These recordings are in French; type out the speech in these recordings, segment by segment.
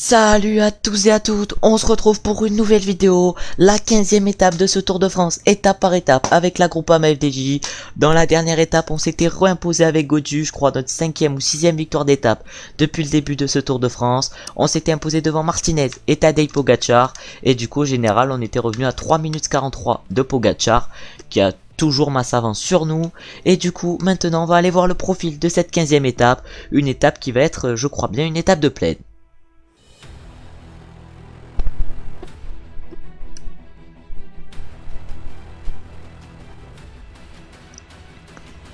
Salut à tous et à toutes, on se retrouve pour une nouvelle vidéo, la 15e étape de ce Tour de France, étape par étape, avec la Groupama FDJ. Dans la dernière étape, on s'était réimposé avec Gaudu, je crois notre 5e ou 6e victoire d'étape depuis le début de ce Tour de France. On s'était imposé devant Martinez et Tadej Pogacar, et du coup au général on était revenu à 3 minutes 43 de Pogacar, qui a toujours masse avance sur nous. Et du coup maintenant on va aller voir le profil de cette 15e étape, une étape qui va être, je crois bien, une étape de plaine.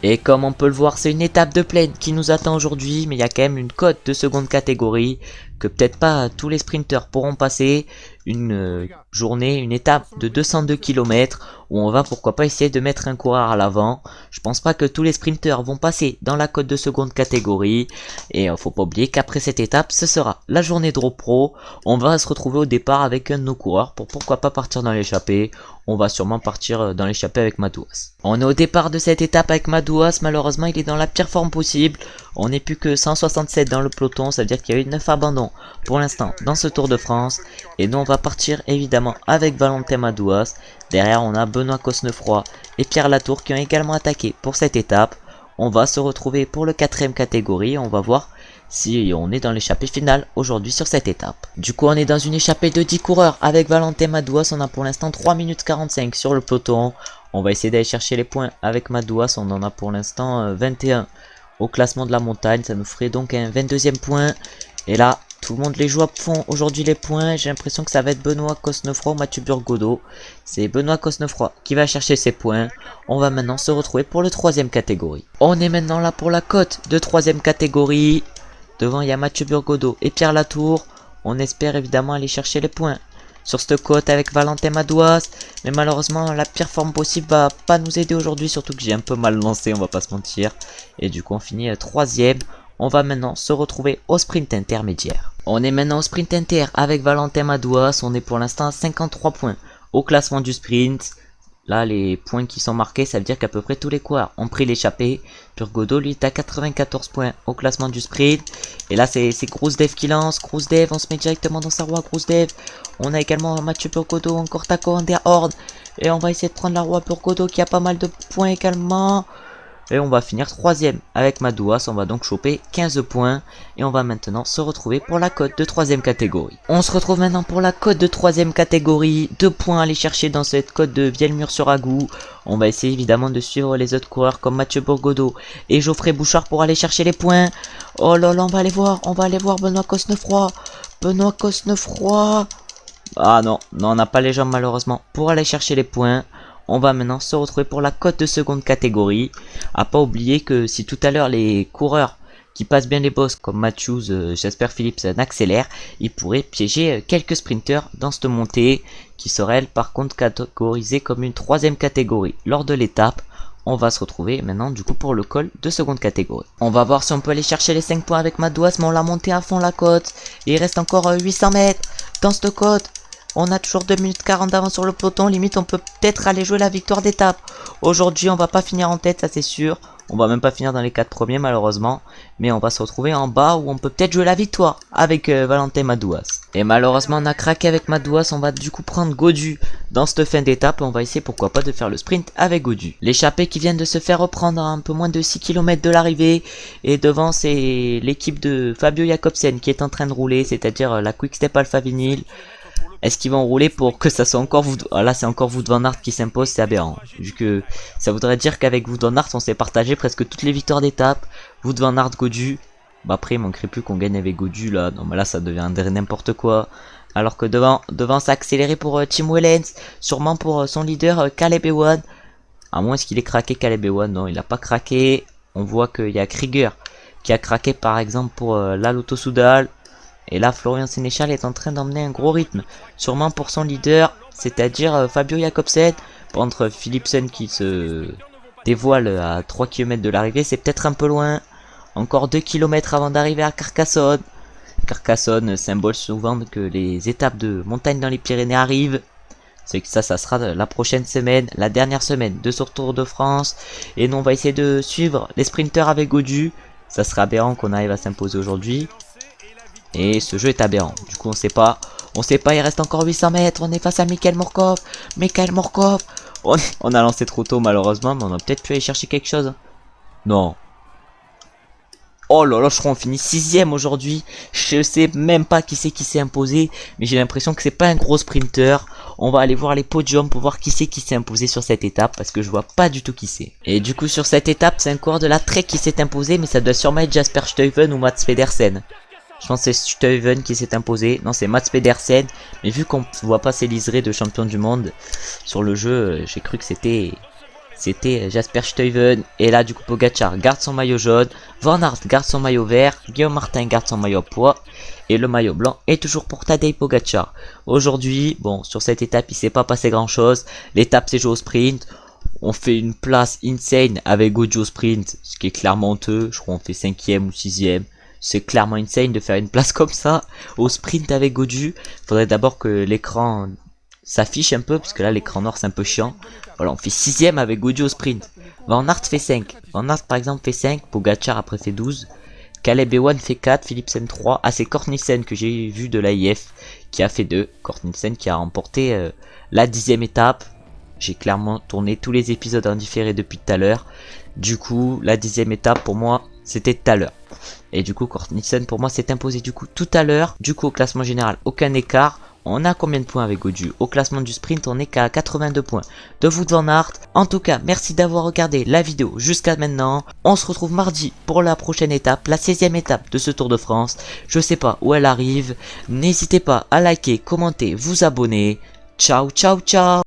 Et comme on peut le voir, c'est une étape de plaine qui nous attend aujourd'hui, mais il y a quand même une cote de seconde catégorie que peut-être pas tous les sprinteurs pourront passer. Une journée, une étape de 202 km où on va pourquoi pas essayer de mettre un coureur à l'avant. Je pense pas que tous les sprinteurs vont passer dans la cote de seconde catégorie. Et faut pas oublier qu'après cette étape, ce sera la journée de repro. On va se retrouver au départ avec un de nos coureurs pour pourquoi pas partir dans l'échappée. On va sûrement partir dans l'échappée avec Madouas. On est au départ de cette étape avec Madouas, malheureusement il est dans la pire forme possible. On n'est plus que 167 dans le peloton, ça veut dire qu'il y a eu 9 abandons pour l'instant dans ce Tour de France. Et nous on va partir évidemment avec Valentin Madouas. Derrière on a Benoît Cosnefroy et Pierre Latour qui ont également attaqué pour cette étape. On va se retrouver pour le 4ème catégorie, on va voir si on est dans l'échappée finale aujourd'hui sur cette étape. Du coup on est dans une échappée de 10 coureurs avec Valentin Madouas, on a pour l'instant 3 minutes 45 sur le peloton. On va essayer d'aller chercher les points avec Madouas, on en a pour l'instant 21 au classement de la montagne, ça nous ferait donc un 22e point. Et là tout le monde les joue à fond aujourd'hui les points, j'ai l'impression que ça va être Benoît Cosnefroy ou Mathieu Burgodeau. C'est Benoît Cosnefroy qui va chercher ses points. On va maintenant se retrouver pour le 3ème catégorie. On est maintenant là pour la cote de 3ème catégorie. Devant il y a Mathieu Burgodeau et Pierre Latour. On espère évidemment aller chercher les points sur cette cote avec Valentin Madouas. Mais malheureusement la pire forme possible va pas nous aider aujourd'hui. Surtout que j'ai un peu mal lancé, on va pas se mentir. Et du coup on finit 3ème. On va maintenant se retrouver au sprint intermédiaire. On est maintenant au sprint inter avec Valentin Madouas. On est pour l'instant à 53 points au classement du sprint. Là, les points qui sont marqués, ça veut dire qu'à peu près tous les coureurs ont pris l'échappée. Burgodeau, lui, est à 94 points au classement du sprint. Et là, c'est Grousdev qui lance. Grousdev, on se met directement dans sa roue à Grousdev. On a également Mathieu Burgodeau, encore Taco en der Horde. Et on va essayer de prendre la roue à Burgodeau qui a pas mal de points également. Et on va finir 3ème avec Madouas, on va donc choper 15 points. Et on va maintenant se retrouver pour la cote de 3ème catégorie. On se retrouve maintenant pour la cote de 3ème catégorie. 2 points à aller chercher dans cette cote de Vielmur-sur-Agou. On va essayer évidemment de suivre les autres coureurs comme Mathieu Burgodeau et Geoffrey Bouchard pour aller chercher les points. Oh là là, on va aller voir Benoît Cosnefroy. Benoît Cosnefroy. Ah non, on n'a pas les jambes malheureusement pour aller chercher les points. On va maintenant se retrouver pour la cote de seconde catégorie. À pas oublier que si tout à l'heure les coureurs qui passent bien les bosses comme Matthews, Jasper Philipsen accélèrent, ils pourraient piéger quelques sprinters dans cette montée qui serait elle par contre catégorisée comme une 3ème catégorie lors de l'étape. On va se retrouver maintenant du coup pour le col de seconde catégorie. On va voir si on peut aller chercher les 5 points avec Madouas, mais on l'a monté à fond la cote. Et il reste encore 800 mètres dans cette cote. On a toujours 2 minutes 40 d'avance sur le peloton, limite on peut peut-être aller jouer la victoire d'étape. Aujourd'hui on va pas finir en tête, ça c'est sûr. On va même pas finir dans les 4 premiers malheureusement. Mais on va se retrouver en bas où on peut peut-être jouer la victoire avec Valentin Madouas. Et malheureusement on a craqué avec Madouas, on va du coup prendre Gaudu dans cette fin d'étape. On va essayer pourquoi pas de faire le sprint avec Gaudu. L'échappée qui vient de se faire reprendre à un peu moins de 6 km de l'arrivée. Et devant c'est l'équipe de Fabio Jakobsen qui est en train de rouler, c'est-à-dire la Quick Step Alpha Vinyl. Est-ce qu'ils vont rouler pour que ça soit encore Wout? Ah là c'est encore Wout van Aert qui s'impose, c'est aberrant. Vu que ça voudrait dire qu'avec Wout van Aert on s'est partagé presque toutes les victoires d'étape. Wout van Aert, Gaudu. Bah après il manquerait plus qu'on gagne avec Gaudu là. Non mais là ça devient n'importe quoi. Alors que devant ça a accéléré pour Tim Wellens. Sûrement pour son leader Caleb Ewan. À moins qu'il ait craqué Caleb Ewan. Non il a pas craqué. On voit qu'il y a Krieger qui a craqué par exemple pour la Lotto Soudal. Et là, Florian Sénéchal est en train d'emmener un gros rythme. Sûrement pour son leader, c'est-à-dire Fabio Jakobsen. Contre Philipsen qui se dévoile à 3 km de l'arrivée, c'est peut-être un peu loin. Encore 2 km avant d'arriver à Carcassonne. Carcassonne, symbole souvent que les étapes de montagne dans les Pyrénées arrivent. C'est que ça sera la prochaine semaine, la dernière semaine de ce Tour de France. Et nous, on va essayer de suivre les sprinteurs avec Gaudu. Ça sera aberrant qu'on arrive à s'imposer aujourd'hui. Et ce jeu est aberrant. Du coup, on sait pas. On sait pas, il reste encore 800 mètres. On est face à Mikhail Morkov. Mikhail Morkov. On a lancé trop tôt, malheureusement. Mais on a peut-être pu aller chercher quelque chose. Non. Oh là là, je crois qu'on finit 6ème aujourd'hui. Je sais même pas qui c'est qui s'est imposé. Mais j'ai l'impression que c'est pas un gros sprinter. On va aller voir les podiums pour voir qui c'est qui s'est imposé sur cette étape. Parce que je vois pas du tout qui c'est. Et du coup, sur cette étape, c'est un coureur de la Trek qui s'est imposé. Mais ça doit sûrement être Jasper Stuyven ou Mats Pedersen. Je pense que c'est Stuyven qui s'est imposé. Non, c'est Mats Pedersen. Mais vu qu'on voit pas ses liserés de champion du monde sur le jeu, j'ai cru que c'était Jasper Stuyven. Et là, du coup, Pogacar garde son maillot jaune. Van Aert garde son maillot vert. Guillaume Martin garde son maillot à pois. Et le maillot blanc est toujours pour Tadej Pogacar. Aujourd'hui, bon, sur cette étape, il s'est pas passé grand chose. L'étape s'est jouée au sprint. On fait une place insane avec Gaudu au sprint, ce qui est clairement honteux. Je crois qu'on fait 5ème ou 6ème. C'est clairement insane de faire une place comme ça au sprint avec Gaudu. Faudrait d'abord que l'écran s'affiche un peu, parce que là l'écran noir c'est un peu chiant. Voilà, on fait 6ème avec Gaudu au sprint. Van Aert fait 5. Van Aert par exemple fait 5. Pogacar après fait 12. Caleb Ewan fait 4. Philipsen 3. Ah, c'est Kort Nielsen que j'ai vu de l'AIF qui a fait 2. Kort Nielsen qui a remporté la 10ème étape. J'ai clairement tourné tous les épisodes en différé depuis tout à l'heure. Du coup, la 10ème étape pour moi, c'était tout à l'heure. Et du coup, Kort Nielsen pour moi s'est imposé du coup tout à l'heure. Du coup, au classement général, aucun écart. On a combien de points avec Gaudu? Au classement du sprint, on est qu'à 82 points de Wout van Aert. En tout cas, merci d'avoir regardé la vidéo jusqu'à maintenant. On se retrouve mardi pour la prochaine étape, la 16ème étape de ce Tour de France. Je sais pas où elle arrive. N'hésitez pas à liker, commenter, vous abonner. Ciao, ciao, ciao!